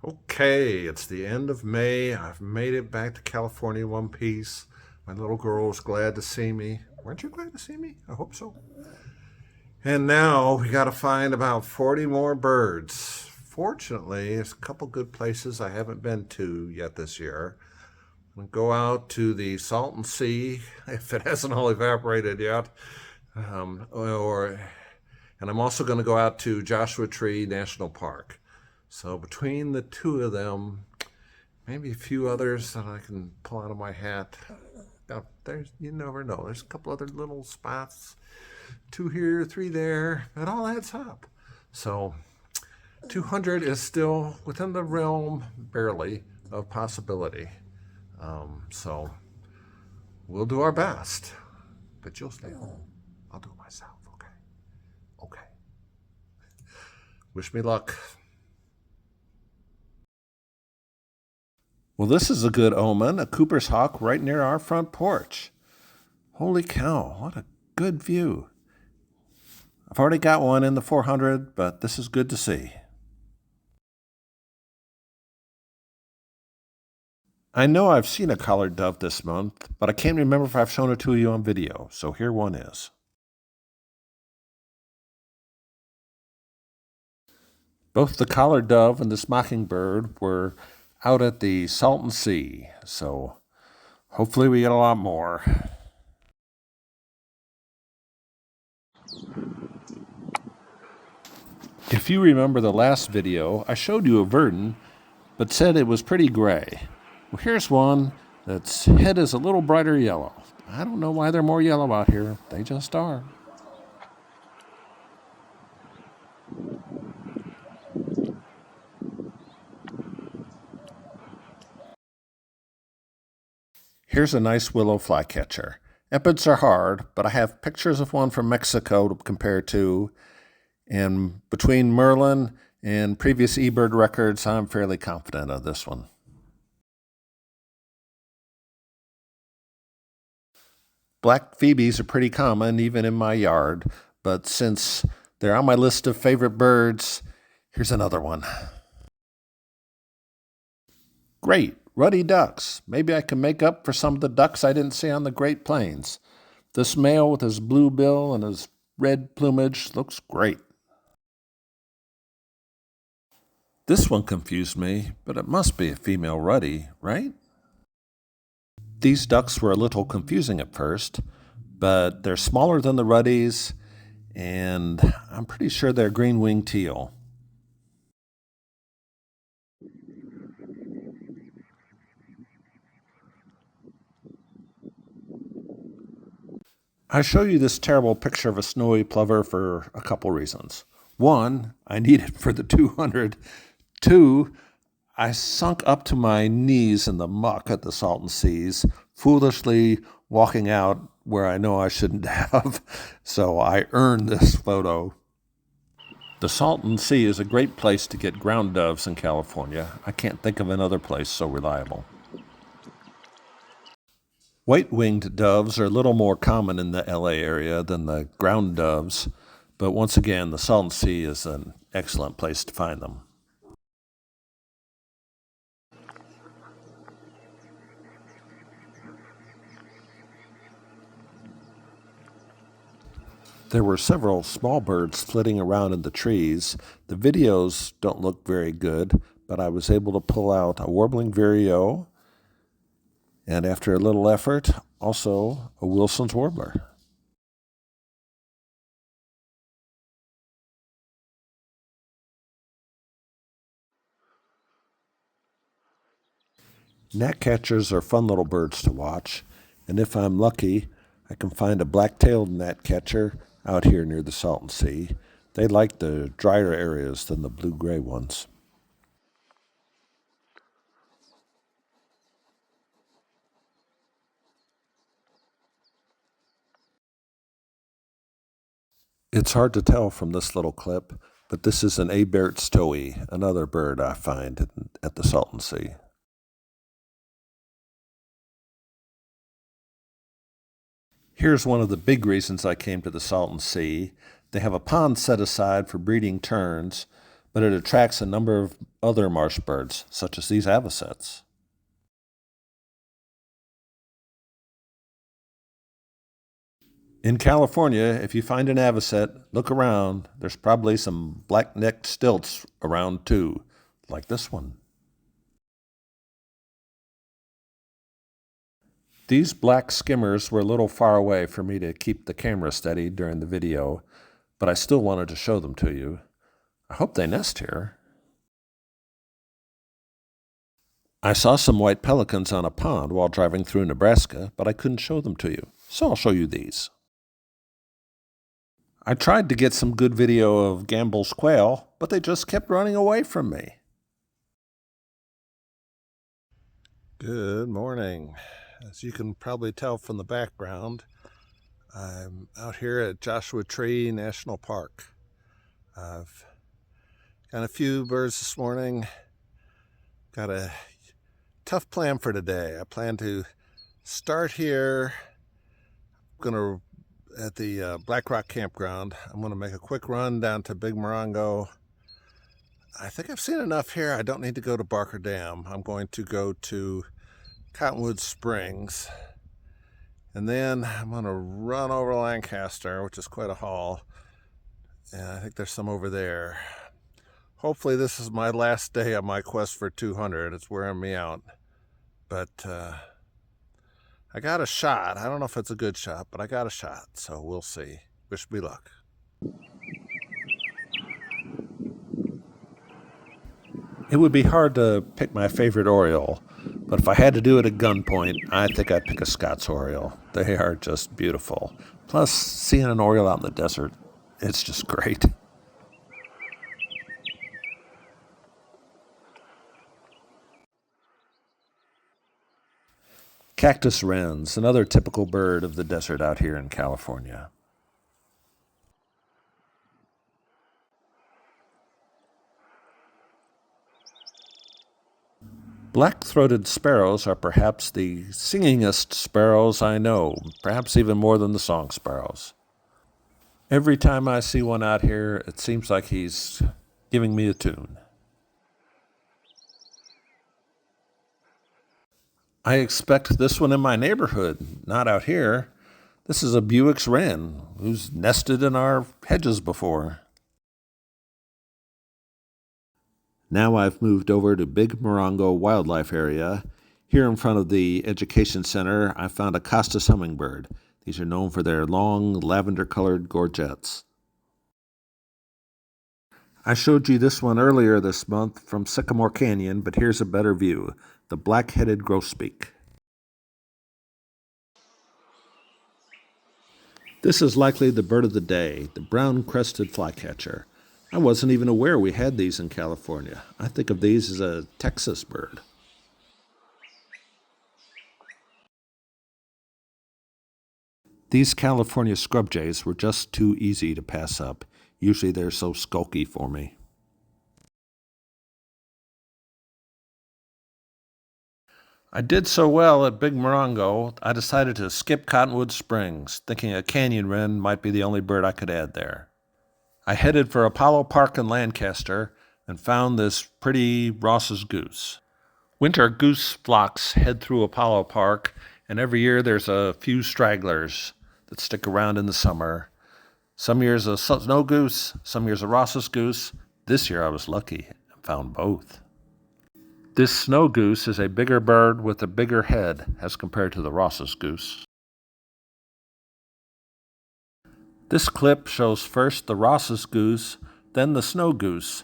Okay, it's the end of May. I've made it back to California in one piece. My little girl was glad to see me. Weren't you glad to see me? I hope so. And now we got to find about 40 more birds. Fortunately, there's a couple good places I haven't been to yet this year. I'm going to go out to the Salton Sea if it hasn't all evaporated yet. And I'm also going to go out to Joshua Tree National Park. So between the two of them, maybe a few others that I can pull out of my hat. Now, you never know. There's a couple other little spots, 2 here, 3 there. It all adds up. So 200 is still within the realm, barely, of possibility. So we'll do our best. But you'll stay home. I'll do it myself, okay? Okay. Wish me luck. Well, this is a good omen, a Cooper's hawk right near our front porch. Holy cow, what a good view. I've already got one in the 400, but this is good to see. I know I've seen a collared dove this month, but I can't remember if I've shown it to you on video, so here one is. Both the collared dove and this mockingbird were out at the Salton Sea, so hopefully we get a lot more. If you remember the last video, I showed you a verdin, but said it was pretty gray. Well, here's one that's head is a little brighter yellow. I don't know why they're more yellow out here. They just are. Here's a nice willow flycatcher. Epids are hard, but I have pictures of one from Mexico to compare to, and between Merlin and previous eBird records, I'm fairly confident of this one. Black phoebes are pretty common even in my yard, but since they're on my list of favorite birds, here's another one. Great, ruddy ducks. Maybe I can make up for some of the ducks I didn't see on the Great Plains. This male with his blue bill and his red plumage looks great. This one confused me, but it must be a female ruddy, right? These ducks were a little confusing at first, but they're smaller than the ruddies, and I'm pretty sure they're green-winged teal. I show you this terrible picture of a snowy plover for a couple reasons. One, I need it for the 200. Two, I sunk up to my knees in the muck at the Salton Seas, foolishly walking out where I know I shouldn't have, so I earned this photo. The Salton Sea is a great place to get ground doves in California. I can't think of another place so reliable. White-winged doves are a little more common in the LA area than the ground doves, but once again, the Salton Sea is an excellent place to find them. There were several small birds flitting around in the trees. The videos don't look very good, but I was able to pull out a warbling vireo, and after a little effort, also a Wilson's warbler. Gnatcatchers are fun little birds to watch, and if I'm lucky, I can find a black-tailed gnatcatcher out here near the Salton Sea. They like the drier areas than the blue-gray ones. It's hard to tell from this little clip, but this is an Abert's towhee, another bird I find at the Salton Sea. Here's one of the big reasons I came to the Salton Sea. They have a pond set aside for breeding terns, but it attracts a number of other marsh birds, such as these avocets. In California, if you find an avocet, look around. There's probably some black-necked stilts around too, like this one. These black skimmers were a little far away for me to keep the camera steady during the video, but I still wanted to show them to you. I hope they nest here. I saw some white pelicans on a pond while driving through Nebraska, but I couldn't show them to you, so I'll show you these. I tried to get some good video of Gambel's quail, but they just kept running away from me. Good morning. As you can probably tell from the background, I'm out here at Joshua Tree National Park. I've got a few birds this morning. Got a tough plan for today. I plan to start here. I'm going to at the Black Rock Campground. I'm going to make a quick run down to Big Morongo. I think I've seen enough here. I don't need to go to Barker Dam. I'm going to go to Cottonwood Springs. And then I'm going to run over Lancaster, which is quite a haul. And I think there's some over there. Hopefully this is my last day of my quest for 200. It's wearing me out. But I got a shot. I don't know if it's a good shot, but I got a shot. So we'll see. Wish me luck. It would be hard to pick my favorite oriole, but if I had to do it at gunpoint, I think I'd pick a Scots oriole. They are just beautiful. Plus, seeing an oriole out in the desert, it's just great. Cactus wrens, another typical bird of the desert out here in California. Black-throated sparrows are perhaps the singingest sparrows I know, perhaps even more than the song sparrows. Every time I see one out here, it seems like he's giving me a tune. I expect this one in my neighborhood, not out here. This is a Buick's wren, who's nested in our hedges before. Now I've moved over to Big Morongo Wildlife Area. Here in front of the Education Center, I found a Costas hummingbird. These are known for their long, lavender-colored gorgets. I showed you this one earlier this month from Sycamore Canyon, but here's a better view. The black-headed grosbeak. This is likely the bird of the day, the brown-crested flycatcher. I wasn't even aware we had these in California. I think of these as a Texas bird. These California scrub jays were just too easy to pass up. Usually they're so skulky for me. I did so well at Big Morongo, I decided to skip Cottonwood Springs, thinking a canyon wren might be the only bird I could add there. I headed for Apollo Park in Lancaster and found this pretty Ross's goose. Winter goose flocks head through Apollo Park, and every year there's a few stragglers that stick around in the summer. Some years a snow goose, some years a Ross's goose. This year I was lucky and found both. This snow goose is a bigger bird with a bigger head as compared to the Ross's goose. This clip shows first the Ross's goose, then the snow goose,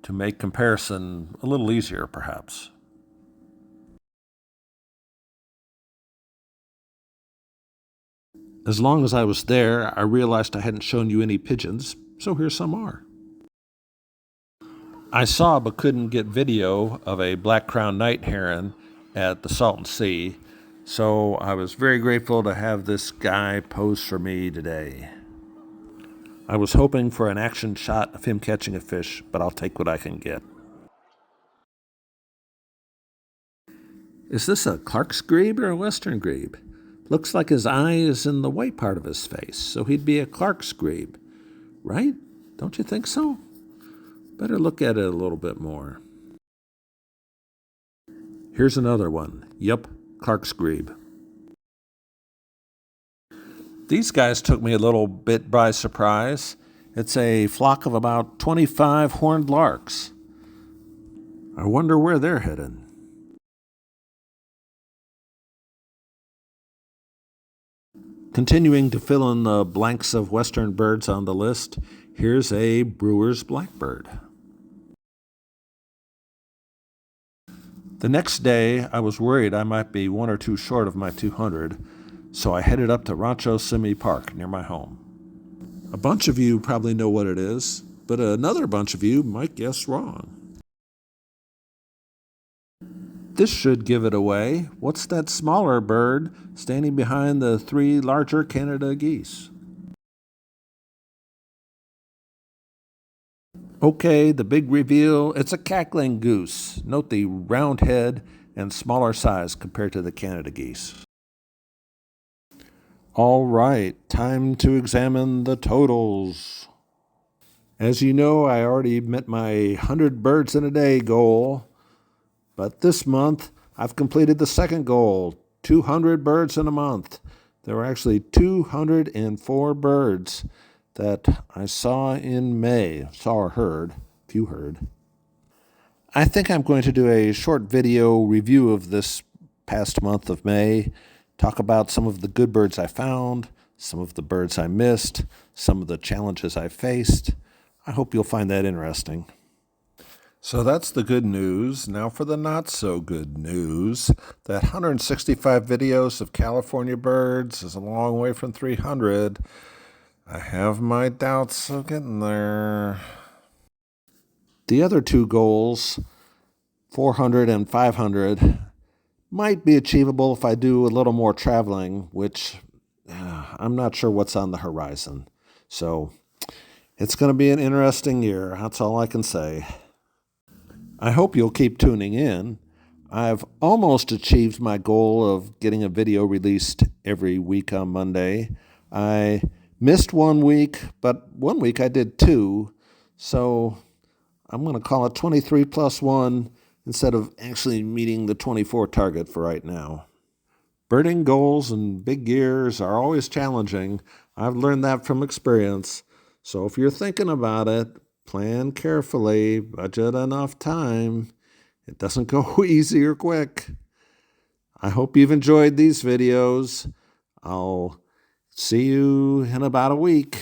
to make comparison a little easier perhaps. As long as I was there, I realized I hadn't shown you any pigeons, so here some are. I saw but couldn't get video of a black-crowned night heron at the Salton Sea, so I was very grateful to have this guy pose for me today. I was hoping for an action shot of him catching a fish, but I'll take what I can get. Is this a Clark's grebe or a western grebe? Looks like his eye is in the white part of his face, so he'd be a Clark's grebe, right? Don't you think so? Better look at it a little bit more. Here's another one. Yup, Clark's grebe. These guys took me a little bit by surprise. It's a flock of about 25 horned larks. I wonder where they're headed. Continuing to fill in the blanks of western birds on the list, here's a brewer's blackbird. The next day, I was worried I might be one or two short of my 200, so I headed up to Rancho Simi Park near my home. A bunch of you probably know what it is, but another bunch of you might guess wrong. This should give it away. What's that smaller bird standing behind the three larger Canada geese? Okay, the big reveal, it's a cackling goose. Note the round head and smaller size compared to the Canada geese. All right, time to examine the totals. As you know, I already met my 100 birds in a day goal. But this month, I've completed the second goal, 200 birds in a month. There were actually 204 birds that I saw in May, saw or heard, if you heard. I think I'm going to do a short video review of this past month of May, talk about some of the good birds I found, some of the birds I missed, some of the challenges I faced. I hope you'll find that interesting. So that's the good news. Now for the not so good news. That 165 videos of California birds is a long way from 300. I have my doubts of getting there. The other two goals, 400 and 500, might be achievable if I do a little more traveling, which I'm not sure what's on the horizon. So it's going to be an interesting year. That's all I can say. I hope you'll keep tuning in. I've almost achieved my goal of getting a video released every week on Monday. I missed 1 week, but 1 week I did 2. So I'm going to call it 23 plus 1 instead of actually meeting the 24 target for right now. Birding goals and big years are always challenging. I've learned that from experience. So if you're thinking about it, plan carefully, budget enough time. It doesn't go easy or quick. I hope you've enjoyed these videos. I'll see you in about a week.